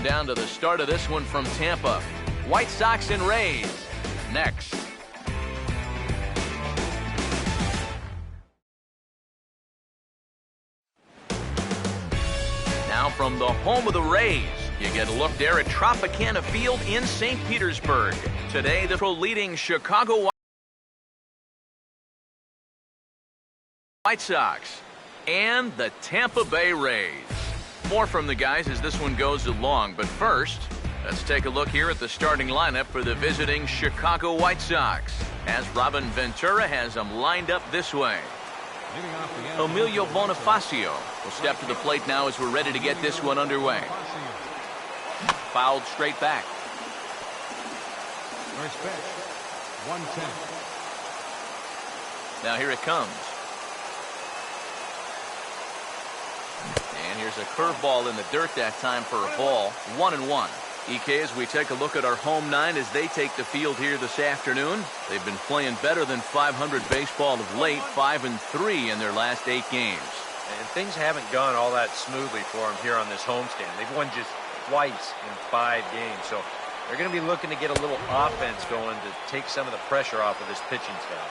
down to the start of this one from Tampa. White Sox and Rays next. Now from the home of the Rays, you get a look there at Tropicana Field in St. Petersburg. Today, the leading Chicago White Sox and the Tampa Bay Rays. More from the guys as this one goes along, but first, let's take a look here at the starting lineup for the visiting Chicago White Sox, as Robin Ventura has them lined up this way. Emilio Bonifacio will step to the plate now as we're ready to get this one underway. Fouled straight back. First pitch, 110. Now here it comes. And here's a curveball in the dirt that time for a ball. 1-1. EK, as we take a look at our home nine as they take the field here this afternoon. They've been playing better than 500 baseball of late, 5-3 in their last 8 games. And things haven't gone all that smoothly for them here on this homestand. They've won just twice in 5 games, so they're going to be looking to get a little offense going to take some of the pressure off of this pitching staff.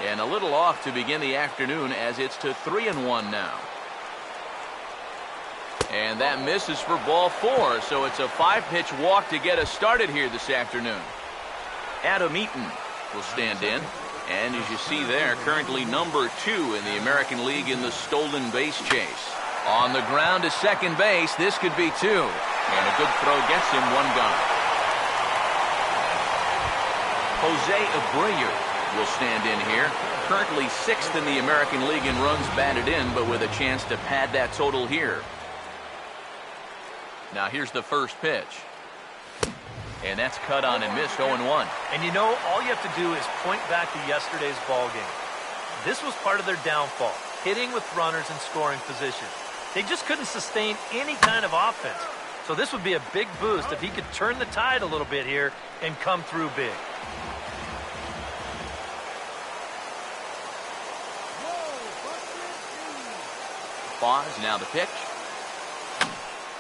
And a little off to begin the afternoon as it's to 3-1 now. And that misses for ball 4, so it's a 5-pitch walk to get us started here this afternoon. Adam Eaton will stand in, and as you see there, currently number 2 in the American League in the stolen base chase. On the ground to second base, this could be 2, and a good throw gets him 1 gone. Jose Abreu will stand in here, currently 6th in the American League in runs batted in, but with a chance to pad that total here. Now here's the first pitch. And that's cut on and missed, 0-1. And you know, all you have to do is point back to yesterday's ball game. This was part of their downfall, hitting with runners in scoring position. They just couldn't sustain any kind of offense. So this would be a big boost if he could turn the tide a little bit here and come through big. Pause, now the pitch.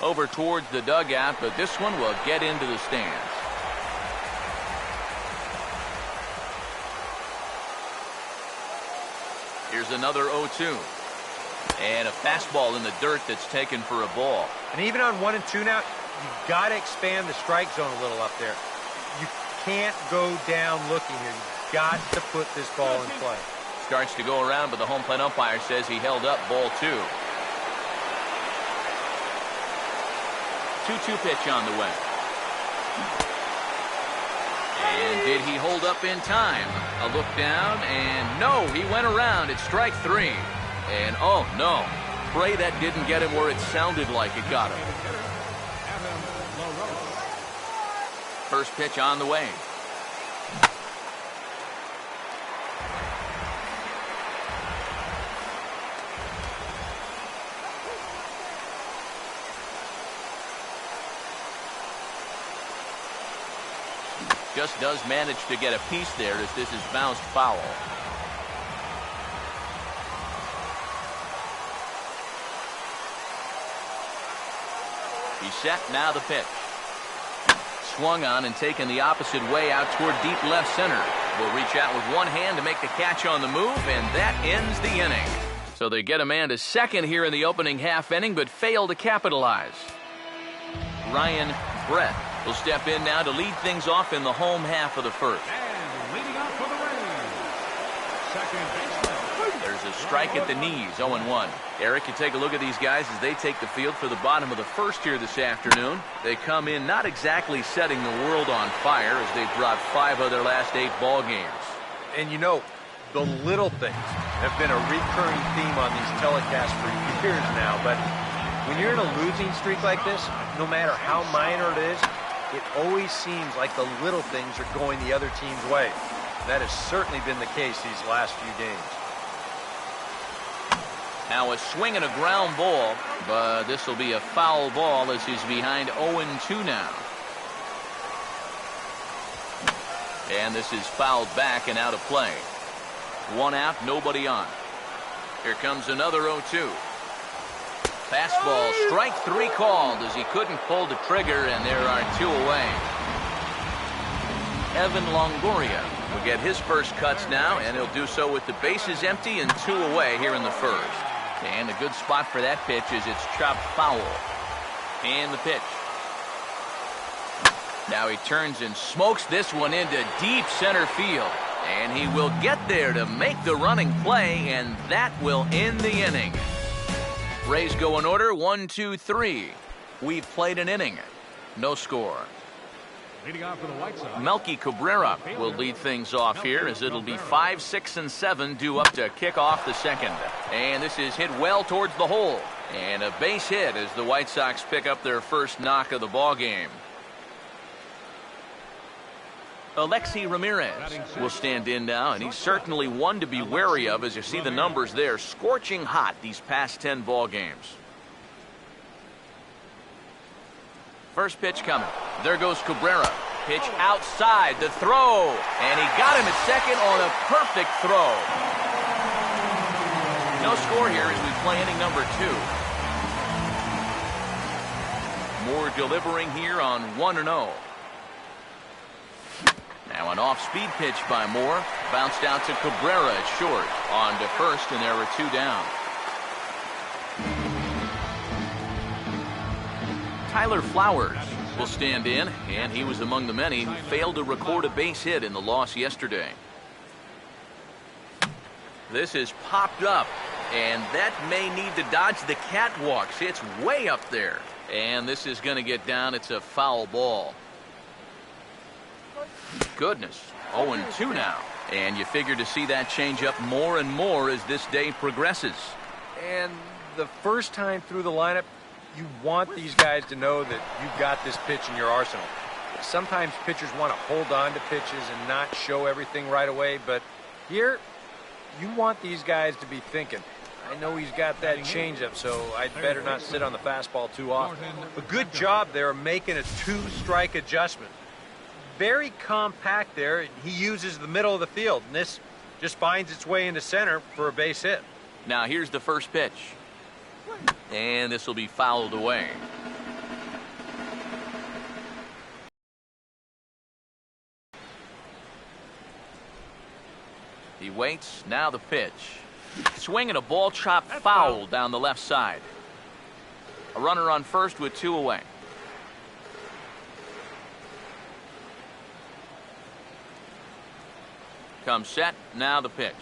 Over towards the dugout, but this one will get into the stands. Here's another 0-2. And a fastball in the dirt that's taken for a ball. And even on 1 and 2 now, you've got to expand the strike zone a little up there. You can't go down looking here. You've got to put this ball in play. Starts to go around, but the home plate umpire says he held up ball 2. 2-2 pitch on the way. And did he hold up in time? A look down, and no, he went around. It's strike 3. And oh no, pray that didn't get him where it sounded like it got him. First pitch on the way. Just does manage to get a piece there as this is bounced foul. He's set, now the pitch. Swung on and taken the opposite way out toward deep left center. Will reach out with one hand to make the catch on the move, and that ends the inning. So they get a man to second here in the opening half inning, but fail to capitalize. Ryan Brett will step in now to lead things off in the home half of the first. And leading off for the Rays, second baseman. There's a strike at the knees, 0-1. Eric, you take a look at these guys as they take the field for the bottom of the first here this afternoon. They come in not exactly setting the world on fire as they've dropped 5 of their last 8 ball games. And you know, the little things have been a recurring theme on these telecasts for years now, but when you're in a losing streak like this, no matter how minor it is, it always seems like the little things are going the other team's way. That has certainly been the case these last few games. Now a swing and a ground ball, but this will be a foul ball as he's behind 0-2 now. And this is fouled back and out of play. 1 out, nobody on. Here comes another 0-2. Fastball, strike 3 called as he couldn't pull the trigger, and there are 2 away. Evan Longoria will get his first cuts now, and he'll do so with the bases empty and 2 away here in the first. And a good spot for that pitch is it's chopped foul. And the pitch. Now he turns and smokes this one into deep center field. And he will get there to make the running play, and that will end the inning. Rays go in order, 1, 2, 3. We've played an inning. No score. Leading off for the White Sox, Melky Cabrera will lead things off here as it'll be 5, 6, and 7 due up to kick off the second. And this is hit well towards the hole. And a base hit as the White Sox pick up their first knock of the ball game. Alexi Ramirez will stand in now, and he's certainly one to be wary of as you see the numbers there. Scorching hot these past 10 ball games. First pitch coming. There goes Cabrera. Pitch outside. The throw. And he got him at second on a perfect throw. No score here as we play inning number 2. Moore delivering here on 1-0. Now an off-speed pitch by Moore. Bounced out to Cabrera at short. On to first, and there were 2 down. Tyler Flowers will stand in, and he was among the many who failed to record a base hit in the loss yesterday. This is popped up, and that may need to dodge the catwalks. It's way up there, and this is going to get down. It's a foul ball. Goodness, 0-2 now, and you figure to see that change up more and more as this day progresses. And the first time through the lineup, you want these guys to know that you've got this pitch in your arsenal. Sometimes pitchers want to hold on to pitches and not show everything right away, but here, you want these guys to be thinking, I know he's got that changeup, so I'd better not sit on the fastball too often. A good job there making a 2-strike adjustment. Very compact there, and he uses the middle of the field, and this just finds its way into center for a base hit. Now here's the first pitch. And this will be fouled away. He waits. Now the pitch. Swinging a ball chopped foul down the left side. A runner on first with 2 away. Comes set. Now the pitch.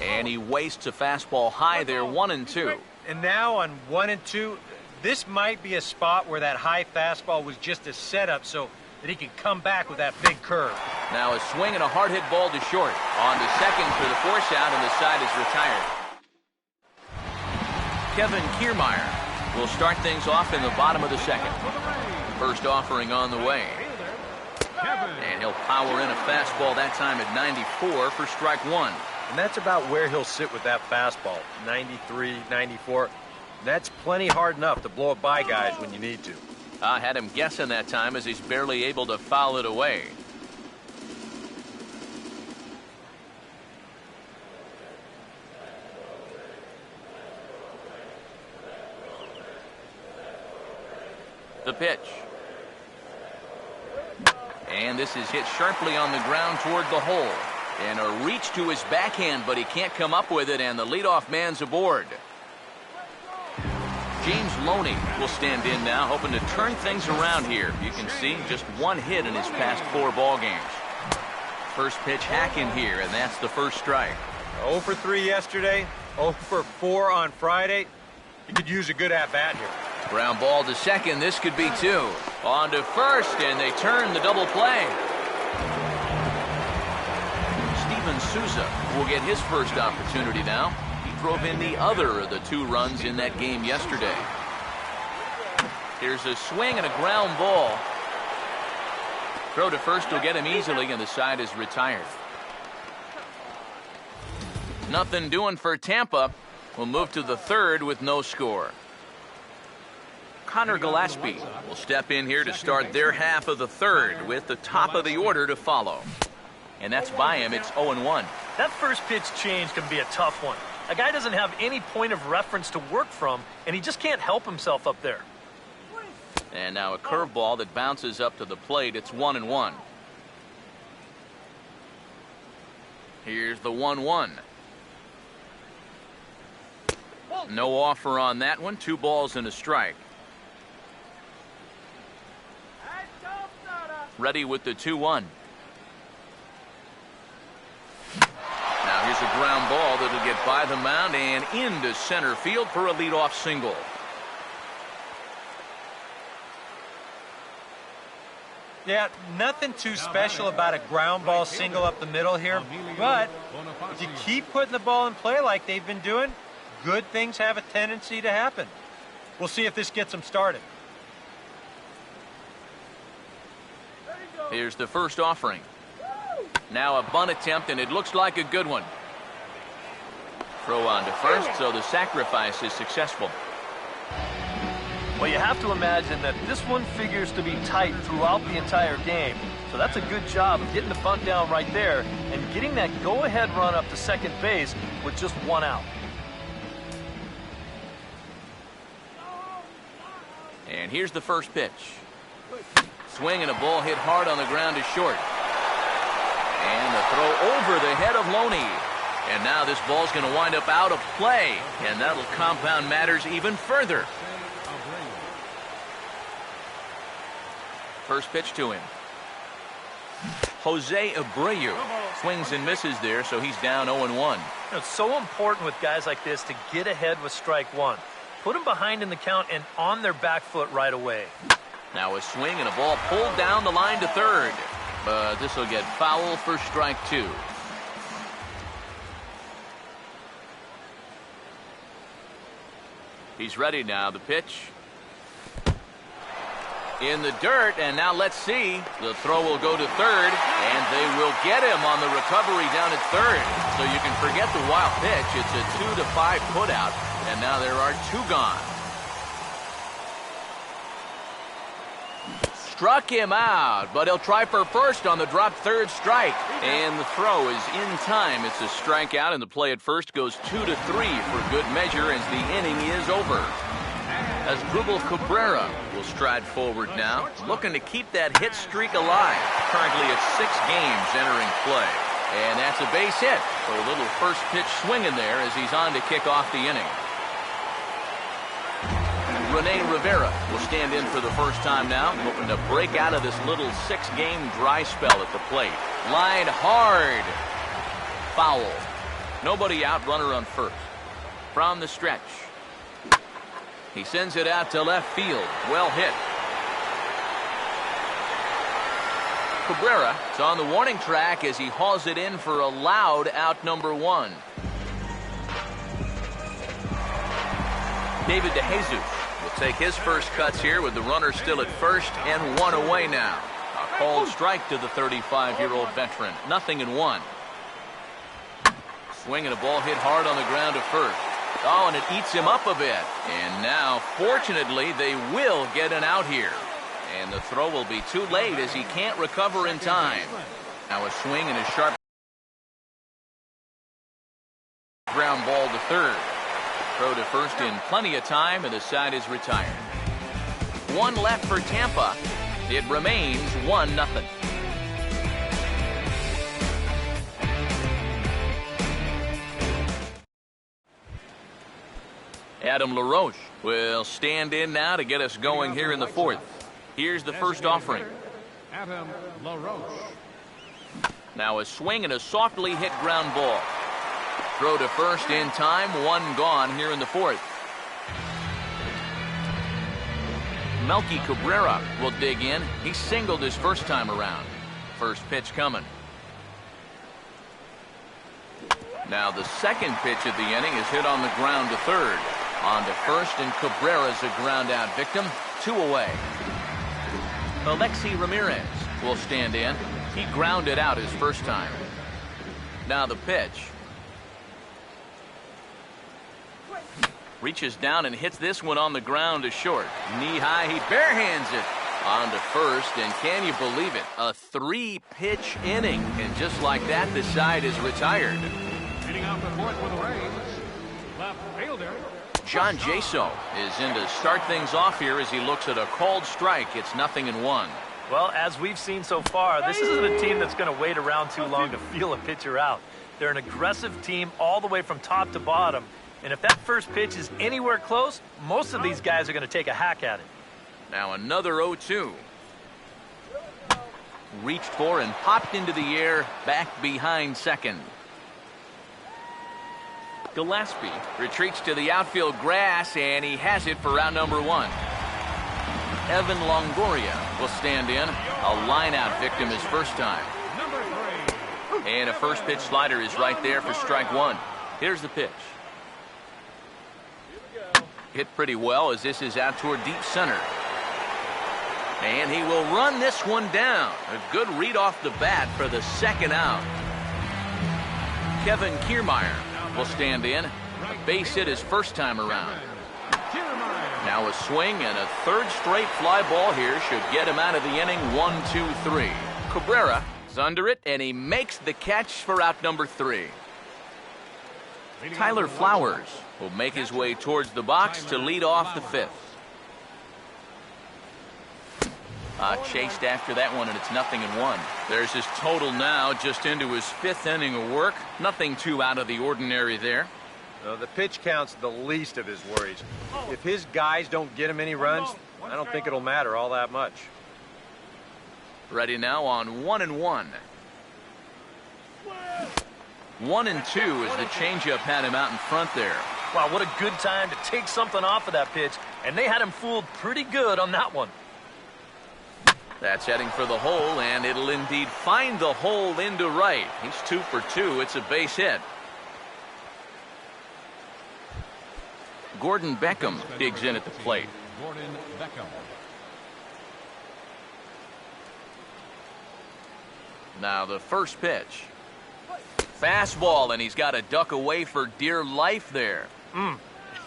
And he wastes a fastball high there, 1-2. And now on 1-2, this might be a spot where that high fastball was just a setup so that he can come back with that big curve. Now a swing and a hard hit ball to short. On to second for the force out, and the side is retired. Kevin Kiermaier will start things off in the bottom of the second. First offering on the way. And he'll power in a fastball that time at 94 for strike 1. And that's about where he'll sit with that fastball, 93, 94. That's plenty hard enough to blow it by guys when you need to. I had him guessing that time as he's barely able to foul it away. The pitch. And this is hit sharply on the ground toward the hole. And a reach to his backhand, but he can't come up with it, and the leadoff man's aboard. James Loney will stand in now, hoping to turn things around here. You can see just 1 hit in his past 4 ball games. First pitch hacking here, and that's the first strike. 0 for 3 yesterday, 0 for 4 on Friday. You could use a good at-bat here. Ground ball to second. This could be 2. On to first, and they turn the double play. Steven Souza will get his first opportunity now. He drove in the other of the 2 runs in that game yesterday. Here's a swing and a ground ball. Throw to first will get him easily, and the side is retired. Nothing doing for Tampa. We'll move to the third with no score. Connor Gillespie will step in here to start their half of the third with the top of the order to follow. And that's by him. It's 0-1. That first pitch change can be a tough one. A guy doesn't have any point of reference to work from, and he just can't help himself up there. And now a curveball that bounces up to the plate. It's 1-1. Here's the 1-1. No offer on that one. 2 balls and a strike. Ready with the 2-1. Now here's a ground ball that'll get by the mound and into center field for a leadoff single. Yeah, nothing too special about a ground ball single up the middle here, but if you keep putting the ball in play like they've been doing, good things have a tendency to happen. We'll see if this gets them started. Here's the first offering. Now a bunt attempt, and it looks like a good one. Throw on to first, so the sacrifice is successful. Well, you have to imagine that this one figures to be tight throughout the entire game. So that's a good job of getting the bunt down right there and getting that go-ahead run up to second base with just 1 out. And here's the first pitch. Swing and a ball hit hard on the ground to short. And the throw over the head of Loney. And now this ball's going to wind up out of play. And that'll compound matters even further. First pitch to him. Jose Abreu swings and misses there, so he's down 0-1. It's so important with guys like this to get ahead with strike 1. Put them behind in the count and on their back foot right away. Now a swing and a ball pulled down the line to third. But this will get foul for strike 2. He's ready now. The pitch. In the dirt, and now let's see. The throw will go to third, and they will get him on the recovery down at third. So you can forget the wild pitch. It's a 2-5 putout, and now there are 2 gone. Struck him out, but he'll try for first on the dropped third strike. And the throw is in time. It's a strikeout, and the play at first goes 2-3 for good measure as the inning is over. As Asdrubal Cabrera will stride forward now, looking to keep that hit streak alive. Currently at 6 games entering play. And that's a base hit. So a little first pitch swinging there as he's on to kick off the inning. Rene Rivera will stand in for the first time now, hoping to break out of this little 6-game dry spell at the plate. Lined hard. Foul. Nobody out, runner on first. From the stretch. He sends it out to left field. Well hit. Cabrera is on the warning track as he hauls it in for a loud out number 1. David DeJesus will take his first cuts here with the runner still at first and 1 away now. A called strike to the 35-year-old veteran. 0-1. Swing and a ball hit hard on the ground to first. Oh, and it eats him up a bit. And now, fortunately, they will get an out here. And the throw will be too late as he can't recover in time. Now a swing and a sharp ground ball to third. Throw to first in plenty of time, and the side is retired. 1 left for Tampa. It remains 1-0. Adam LaRoche will stand in now to get us going here in the 4th. Here's the first offering. Adam LaRoche. Now a swing and a softly hit ground ball. Throw to first in time, 1 gone here in the 4th. Melky Cabrera will dig in. He singled his first time around. First pitch coming. Now the second pitch of the inning is hit on the ground to third. On to first, and Cabrera's a ground out victim. 2 away. Alexi Ramirez will stand in. He grounded out his first time. Now the pitch. Reaches down and hits this one on the ground to short. Knee high, he barehands it. On to first, and can you believe it? A 3-pitch inning. And just like that, the side is retired. Hitting out the 4th for the Rays, Left fielder. John Jaso is in to start things off here as he looks at a called strike. It's 0-1. Well, as we've seen so far, this isn't a team that's going to wait around too long to feel a pitcher out. They're an aggressive team all the way from top to bottom. And if that first pitch is anywhere close, most of these guys are going to take a hack at it. Now another 0-2. Reached for and popped into the air, back behind second. Gillespie retreats to the outfield grass, and he has it for round number 1. Evan Longoria will stand in. A line-out victim his first time. Number 3. And a first pitch slider is right there for strike 1. Here's the pitch. Hit pretty well as this is out toward deep center. And he will run this one down. A good read off the bat for the second out. Kevin Kiermaier will stand in. A base hit his first time around. Now a swing and a third straight fly ball here should get him out of the inning. 1-2-3. Cabrera is under it, and he makes the catch for out number 3. Tyler Flowers will make his way towards the box to lead off the 5th. Chased after that one, and it's 0-1. There's his total now, just into his 5th inning of work. Nothing too out of the ordinary there. The pitch count's the least of his worries. If his guys don't get him any runs, I don't think it'll matter all that much. Ready now on 1-1. 1-2 as the changeup had him out in front there. Wow, what a good time to take something off of that pitch, and they had him fooled pretty good on that one. That's heading for the hole, and it'll indeed find the hole into right. He's 2 for 2. It's a base hit. Gordon Beckham digs in at the plate. Gordon Beckham. Now the first pitch. Fastball, and he's got to duck away for dear life there.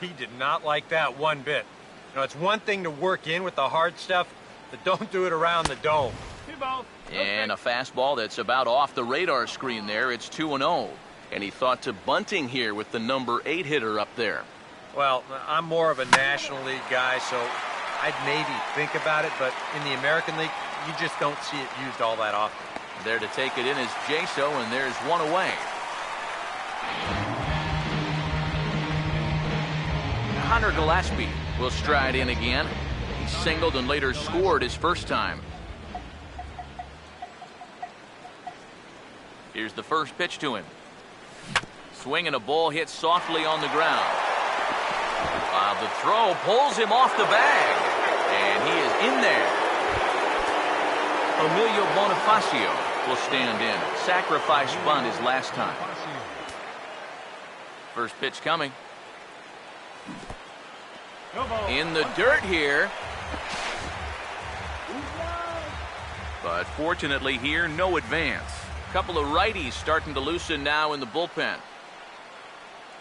He did not like that one bit. It's one thing to work in with the hard stuff, but don't do it around the dome. And a fastball that's about off the radar screen there. It's 2-0. And he thought to bunting here with the number 8 hitter up there. Well, I'm more of a National League guy, so I'd maybe think about it, but in the American League, you just don't see it used all that often. There to take it in is Jaso, and there's one away. Connor Gillespie will stride in again. He singled and later scored his first time. Here's the first pitch to him. Swing and a ball hit softly on the ground. The throw pulls him off the bag, and he is in there. Emilio Bonifacio will stand in. Sacrifice bunt his last time. First pitch coming. In the dirt here. But fortunately here, no advance. Couple of righties starting to loosen now in the bullpen.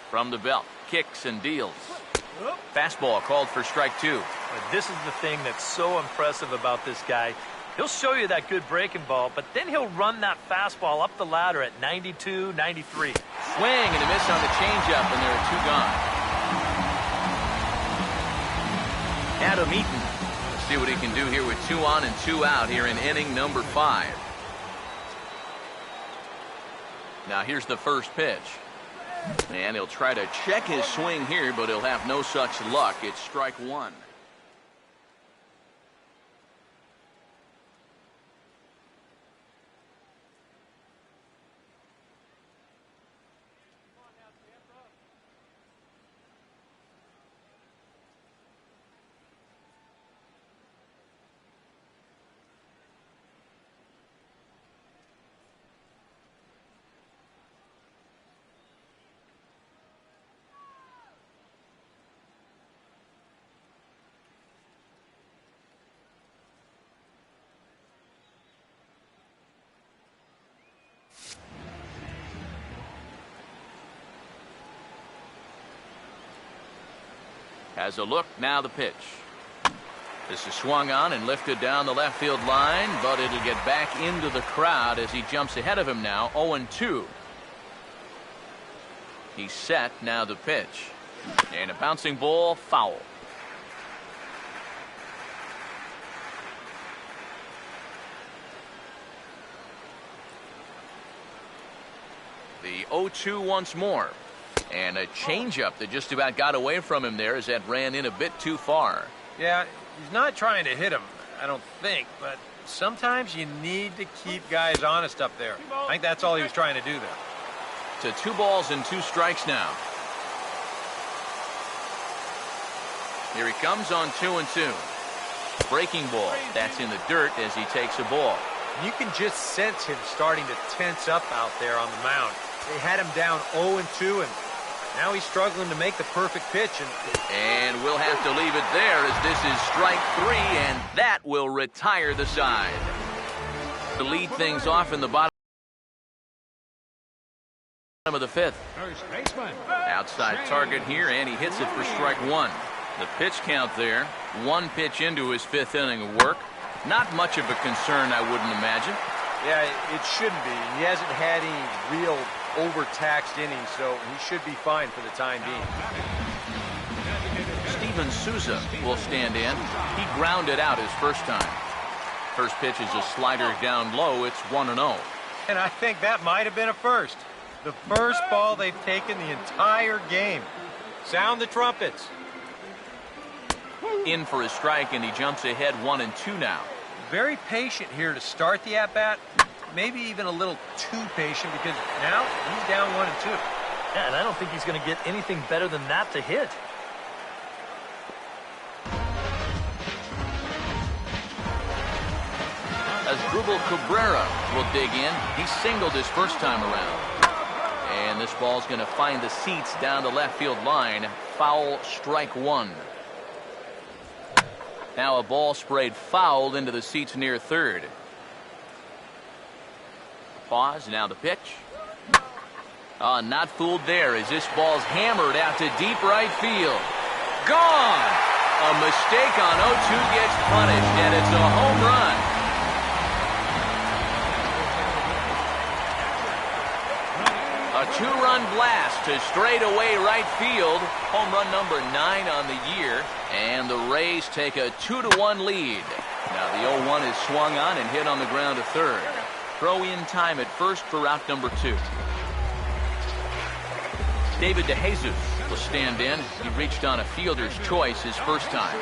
From the belt, kicks and deals. Fastball called for strike 2. This is the thing that's so impressive about this guy. He'll show you that good breaking ball, but then he'll run that fastball up the ladder at 92, 93. Swing and a miss on the changeup, and there are 2 gone. Adam Eaton. Let's see what he can do here with 2 on and 2 out here in inning number 5. Now here's the first pitch. And he'll try to check his swing here, but he'll have no such luck. It's strike 1. Has a look, now the pitch. This is swung on and lifted down the left field line, but it'll get back into the crowd as he jumps ahead of him now, 0-2. He's set, now the pitch. And a bouncing ball, foul. The 0-2 once more. And a changeup that just about got away from him there as that ran in a bit too far. Yeah, he's not trying to hit him, I don't think, but sometimes you need to keep guys honest up there. I think that's all he was trying to do there. To 2 balls and 2 strikes now. Here he comes on 2-2. Breaking ball. That's in the dirt as he takes a ball. You can just sense him starting to tense up out there on the mound. They had him down 0-2, and now he's struggling to make the perfect pitch. And we'll have to leave it there as this is strike 3, and that will retire the side. To lead things off in the bottom of the 5th. First baseman. Outside target here, and he hits it for strike 1. The pitch count there, 1 pitch into his 5th inning of work. Not much of a concern, I wouldn't imagine. Yeah, it shouldn't be. He hasn't had any real overtaxed innings, so he should be fine for the time being. Steven Souza will stand in. He grounded out his first time. First pitch is a slider down low. It's 1-0. And I think that might have been a first. The first ball they've taken the entire game. Sound the trumpets. In for a strike, and he jumps ahead 1-2 now. Very patient here to start the at-bat. Maybe even a little too patient because now he's down 1-2. Yeah, and I don't think he's going to get anything better than that to hit. Asdrubal Cabrera will dig in. He singled his first time around. And this ball's going to find the seats down the left field line. Foul, strike 1. Now a ball sprayed foul into the seats near third. Pause, now the pitch. Not fooled there as this ball's hammered out to deep right field. Gone! A mistake on 0-2 gets punished, and it's a home run. A 2-run blast to straightaway right field. Home run number 9 on the year. And the Rays take a 2-1 lead. Now the 0-1 is swung on and hit on the ground to third. Throw in time at first for out number 2. David DeJesus will stand in. He reached on a fielder's choice his first time.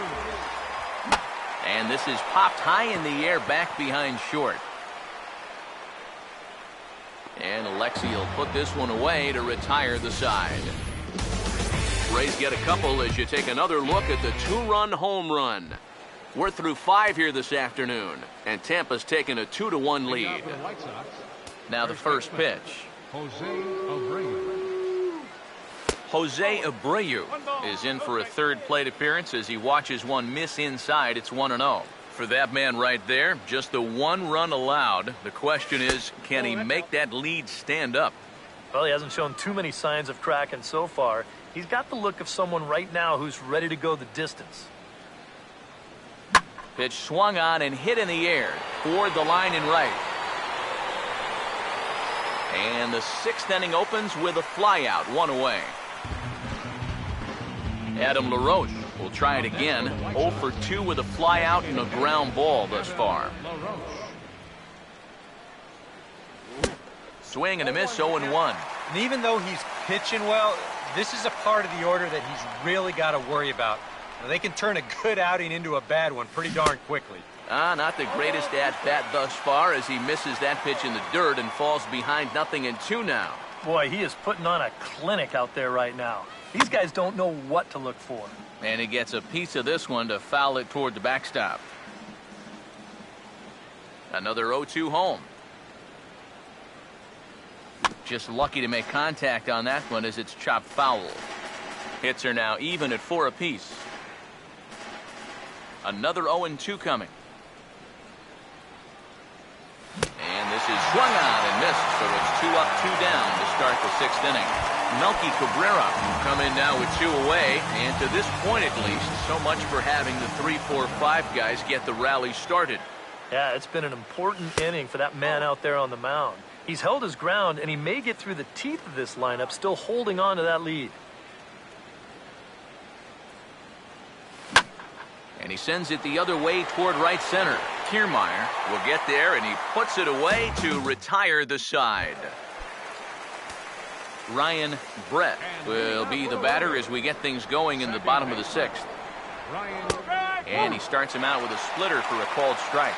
And this is popped high in the air back behind short. And Alexi will put this one away to retire the side. Rays get a couple as you take another look at the 2-run home run. We're through 5 here this afternoon, and Tampa's taking a 2-1 lead. Now the first pitch. Jose Abreu. Jose Abreu is in for a third plate appearance as he watches one miss inside. It's 1-0. For that man right there, just the 1 run allowed. The question is, can he make that lead stand up? Well, he hasn't shown too many signs of cracking so far. He's got the look of someone right now who's ready to go the distance. Pitch swung on and hit in the air toward the line and right. And the 6th inning opens with a flyout, 1 away. Adam LaRoche will try it again. 0 for 2 with a flyout and a ground ball thus far. Swing and a miss, 0-1. And even though he's pitching well, this is a part of the order that he's really got to worry about. Now, they can turn a good outing into a bad one pretty darn quickly. Not the greatest at-bat thus far as he misses that pitch in the dirt and falls behind 0-2 now. Boy, he is putting on a clinic out there right now. These guys don't know what to look for. And he gets a piece of this one to foul it toward the backstop. Another 0-2 home. Just lucky to make contact on that one as it's chopped foul. Hits are now even at 4 apiece. Another 0-2 coming. And this is swung on and missed, so it's 2 up, 2 down to start the 6th inning. Melky Cabrera will come in now with 2 away, and to this point at least, so much for having the 3-4-5 guys get the rally started. Yeah, it's been an important inning for that man out there on the mound. He's held his ground, and he may get through the teeth of this lineup, still holding on to that lead. sends it the other way toward right center. Kiermaier will get there, and he puts it away to retire the side. Ryan Brett will be the batter as we get things going in the bottom of the 6th. And he starts him out with a splitter for a called strike.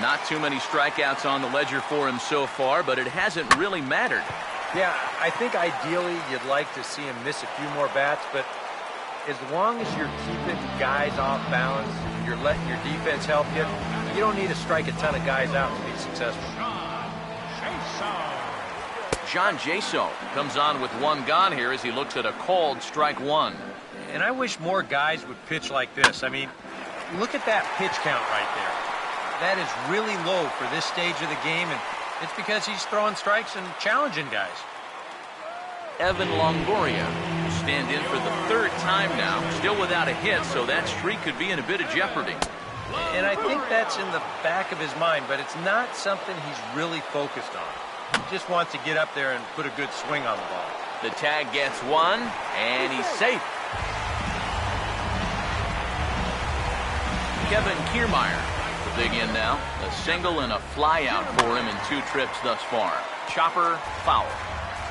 Not too many strikeouts on the ledger for him so far, but it hasn't really mattered. Yeah, I think ideally you'd like to see him miss a few more bats, but as long as you're keeping guys off balance, you're letting your defense help you, you don't need to strike a ton of guys out to be successful. John Jaso comes on with one gone here as he looks at a called strike one. And I wish more guys would pitch like this. I mean, look at that pitch count right there. That is really low for this stage of the game, and it's because he's throwing strikes and challenging guys. Evan Longoria will stand in for the 3rd time now, still without a hit, so that streak could be in a bit of jeopardy. And I think that's in the back of his mind, but it's not something he's really focused on. He just wants to get up there and put a good swing on the ball. The tag gets one, and he's safe. Kevin Kiermaier, the big in now. A single and a fly out for him in 2 trips thus far. Chopper foul.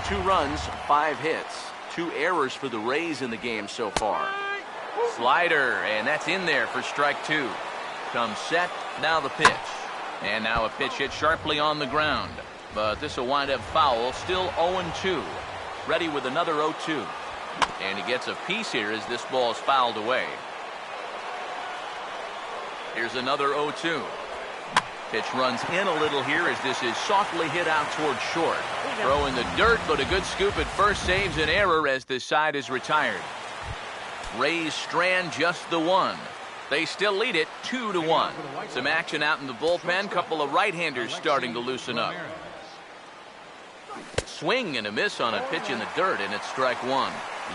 2 runs, 5 hits. 2 errors for the Rays in the game so far. Slider, and that's in there for strike 2. Comes set, now the pitch. And now a pitch hit sharply on the ground. But this will wind up foul, still 0-2. Ready with another 0-2. And he gets a piece here as this ball is fouled away. Here's another 0-2. Pitch runs in a little here as this is softly hit out toward short. Throw in the dirt, but a good scoop at first saves an error as this side is retired. Rays strand just the one. They still lead it 2-1. Some action out in the bullpen. Couple of right-handers starting to loosen up. Swing and a miss on a pitch in the dirt, and it's strike 1.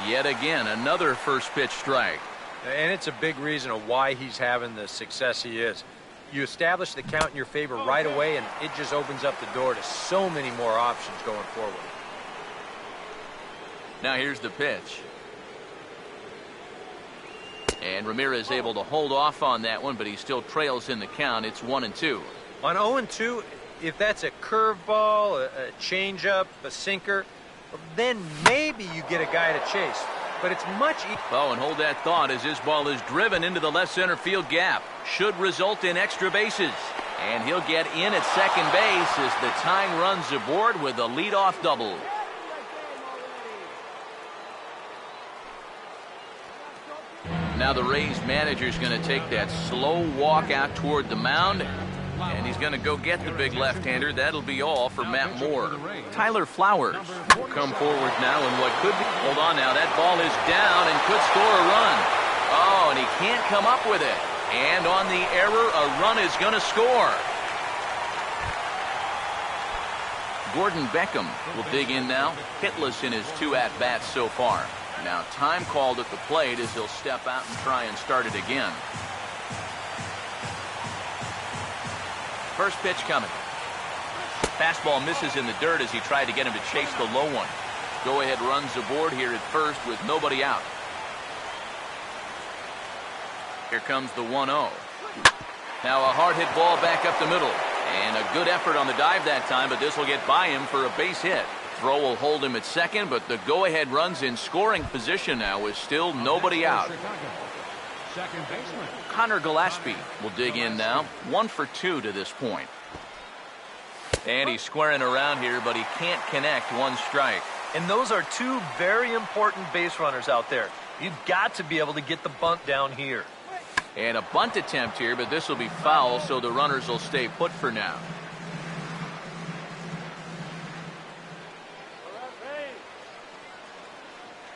Yet again, another first pitch strike. And it's a big reason of why he's having the success he is. You establish the count in your favor right away, and it just opens up the door to so many more options going forward. Now here's the pitch. And Ramirez able to hold off on that one, but he still trails in the count. It's 1-2. On 0-2, if that's a curveball, a changeup, a sinker, then maybe you get a guy to chase. But it's much easier. Oh, and hold that thought as this ball is driven into the left center field gap. Should result in extra bases. And he'll get in at second base as the tying runs aboard with a leadoff double. Now the Rays manager is going to take that slow walk out toward the mound. And he's going to go get the big left-hander. That'll be all for Matt Moore. Tyler Flowers will come forward now in what could be. Hold on now. That ball is down and could score a run. Oh, and he can't come up with it. And on the error, a run is going to score. Gordon Beckham will dig in now. Hitless in his 2 at-bats so far. Now time called at the plate as he'll step out and try and start it again. First pitch coming. Fastball misses in the dirt as he tried to get him to chase the low one. Go-ahead runs aboard here at first with nobody out. Here comes the 1-0. Now a hard hit ball back up the middle. And a good effort on the dive that time, but this will get by him for a base hit. Throw will hold him at second, but the go-ahead runs in scoring position now with still nobody out. Second baseman Connor Gillespie will dig in now. 1 for 2 to this point. And he's squaring around here, but he can't connect. 1 strike. And those are 2 very important base runners out there. You've got to be able to get the bunt down here. And a bunt attempt here, but this will be foul, so the runners will stay put for now.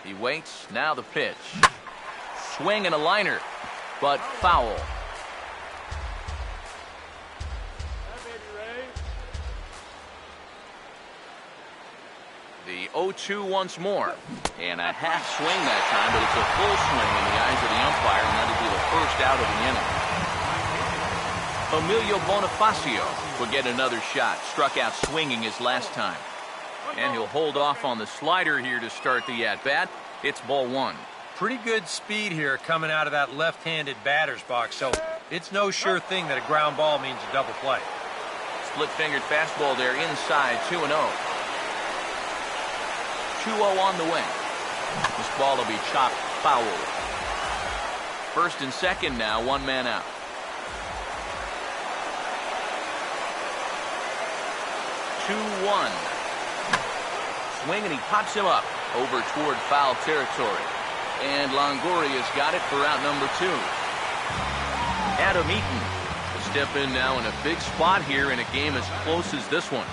He waits. Now the pitch. Swing and a liner, but foul. The 0-2 once more. And a half swing that time, but it's a full swing in the eyes of the umpire, and that'll be the first out of the inning. Emilio Bonifacio will get another shot. Struck out swinging his last time. And he'll hold off on the slider here to start the at-bat. It's ball 1. pretty good speed here coming out of that left-handed batter's box, so it's no sure thing that a ground ball means a double play. Split-fingered fastball there inside, 2-0. 2-0 on the way. This ball will be chopped foul. First and second now, one man out. 2-1. Swing and he pops him up over toward foul territory. And Longoria's got it for out number 2. Adam Eaton will step in now in a big spot here in a game as close as this one.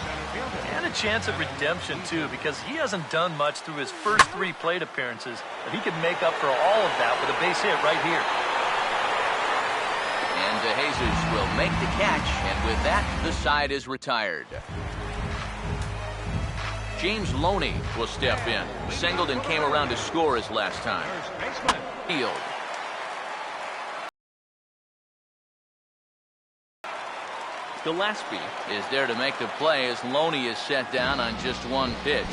And a chance at redemption, too, because he hasn't done much through his first 3 plate appearances, but he could make up for all of that with a base hit right here. And DeJesus will make the catch, and with that, the side is retired. James Loney will step in. Singled and came around to score his last time. Field. Gillespie is there to make the play as Loney is set down on just one pitch.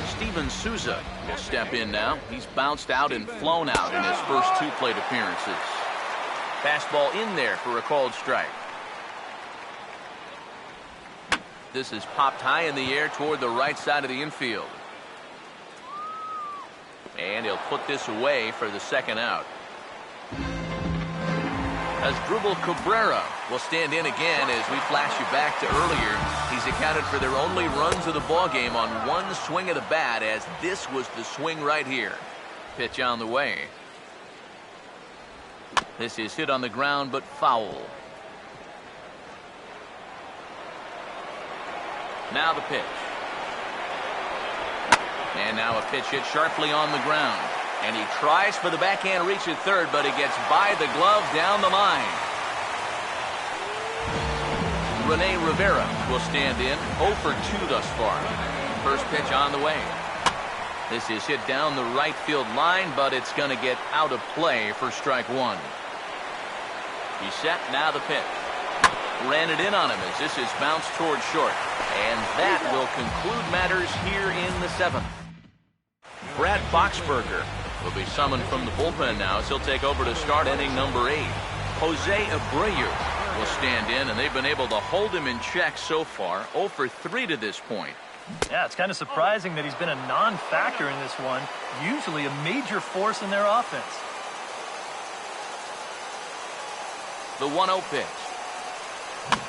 Steven Souza will step in now. He's bounced out and flown out in his first 2 plate appearances. Fastball in there for a called strike. This is popped high in the air toward the right side of the infield. And he'll put this away for the second out. Asdrubal Cabrera will stand in again as we flash you back to earlier. He's accounted for their only runs of the ballgame on one swing of the bat, as this was the swing right here. Pitch on the way. This is hit on the ground but foul. Now the pitch. And now a pitch hit sharply on the ground. And he tries for the backhand reach at third, but he gets by the glove down the line. Rene Rivera will stand in, 0 for 2 thus far. First pitch on the way. This is hit down the right field line, but it's going to get out of play for strike 1. He's set, now the pitch. Ran it in on him as this is bounced toward short. And that will conclude matters here in the 7th. Brad Boxberger will be summoned from the bullpen now as he'll take over to start inning number 8. Jose Abreu will stand in, and they've been able to hold him in check so far, 0 for 3 to this point. Yeah, it's kind of surprising that he's been a non-factor in this one, usually a major force in their offense. The 1-0 pitch.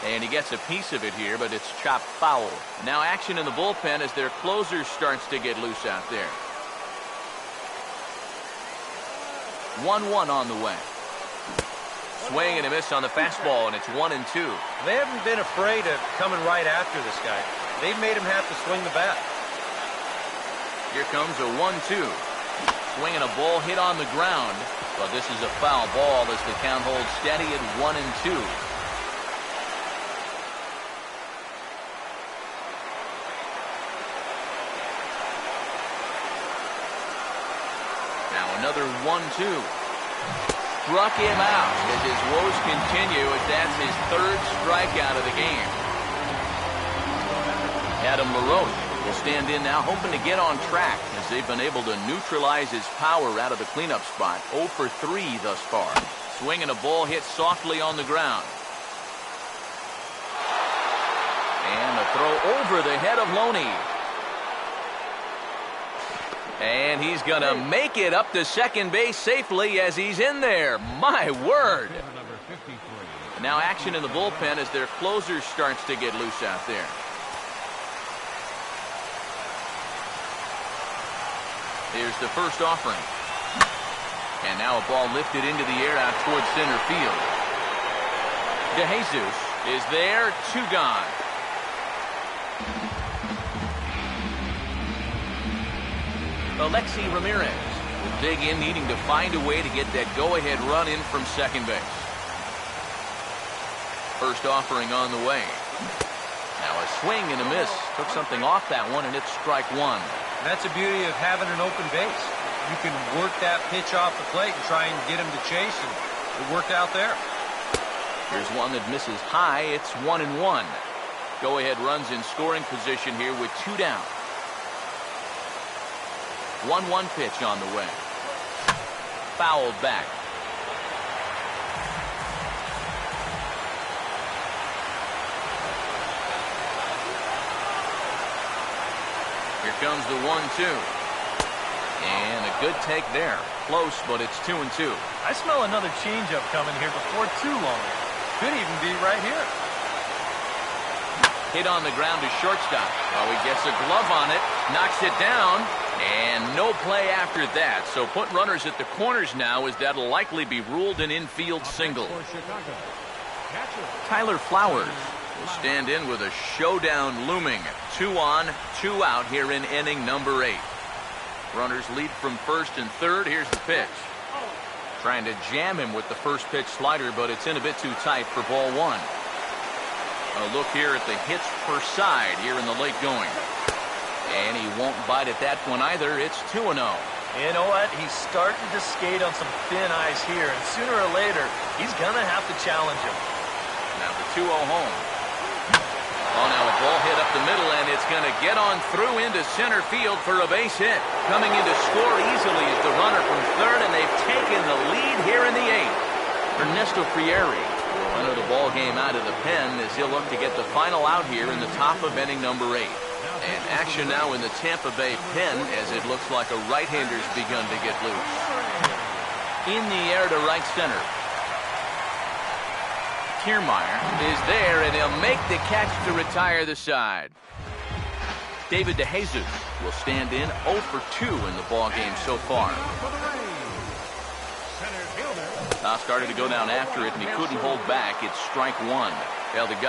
And he gets a piece of it here, but it's chopped foul. Now action in the bullpen as their closer starts to get loose out there. 1-1 on the way. Swing and a miss on the fastball, and it's 1-2. They haven't been afraid of coming right after this guy. They've made him have to swing the bat. Here comes a 1-2. Swinging a ball hit on the ground, but this is a foul ball as the count holds steady at 1-2. Another 1-2. Struck him out as his woes continue as that's his 3rd strikeout of the game. Adam LaRoche will stand in now, hoping to get on track as they've been able to neutralize his power out of the cleanup spot. 0 for 3 thus far. Swinging a ball hit softly on the ground. And a throw over the head of Loney. And he's going to make it up to second base safely as he's in there. My word. Now action in the bullpen as their closer starts to get loose out there. Here's the first offering. And now a ball lifted into the air out towards center field. DeJesus is there, 2 gone. Alexi Ramirez will dig in, needing to find a way to get that go-ahead run in from second base. First offering on the way. Now a swing and a miss. Took something off that one, and it's strike 1. That's the beauty of having an open base. You can work that pitch off the plate and try and get him to chase, and it worked out there. Here's one that misses high. It's 1-1. Go-ahead runs in scoring position here with 2 down. 1-1 pitch on the way. Fouled back. Here comes the 1-2. And a good take there. Close, but it's 2-2. I smell another changeup coming here before too long. Could even be right here. Hit on the ground to shortstop. Oh, he gets a glove on it, knocks it down, and no play after that. So put runners at the corners now, as that'll likely be ruled an infield single. For Chicago, catcher. Tyler Flowers will stand in with a showdown looming. 2 on, 2 out here in inning number 8. Runners lead from first and third. Here's the pitch. Trying to jam him with the first pitch slider, but it's in a bit too tight for ball 1. A look here at the hits per side here in the late going. And he won't bite at that one either. It's 2-0. You know what? He's starting to skate on some thin ice here, and sooner or later, he's going to have to challenge him. Now the 2-0 home. Oh, now a ball hit up the middle, and it's going to get on through into center field for a base hit. Coming in to score easily is the runner from third, and they've taken the lead here in the 8th. Ernesto Frieri will enter the ball game out of the pen as he'll look to get the final out here in the top of inning number 8. And action now in the Tampa Bay pen as it looks like a right-hander's begun to get loose. In the air to right center. Kiermaier is there, and he'll make the catch to retire the side. David DeJesus will stand in 0 for 2 in the ball game so far. For the Rays, center fielder. Now started to go down after it, and he couldn't hold back. It's strike 1. Well, the guy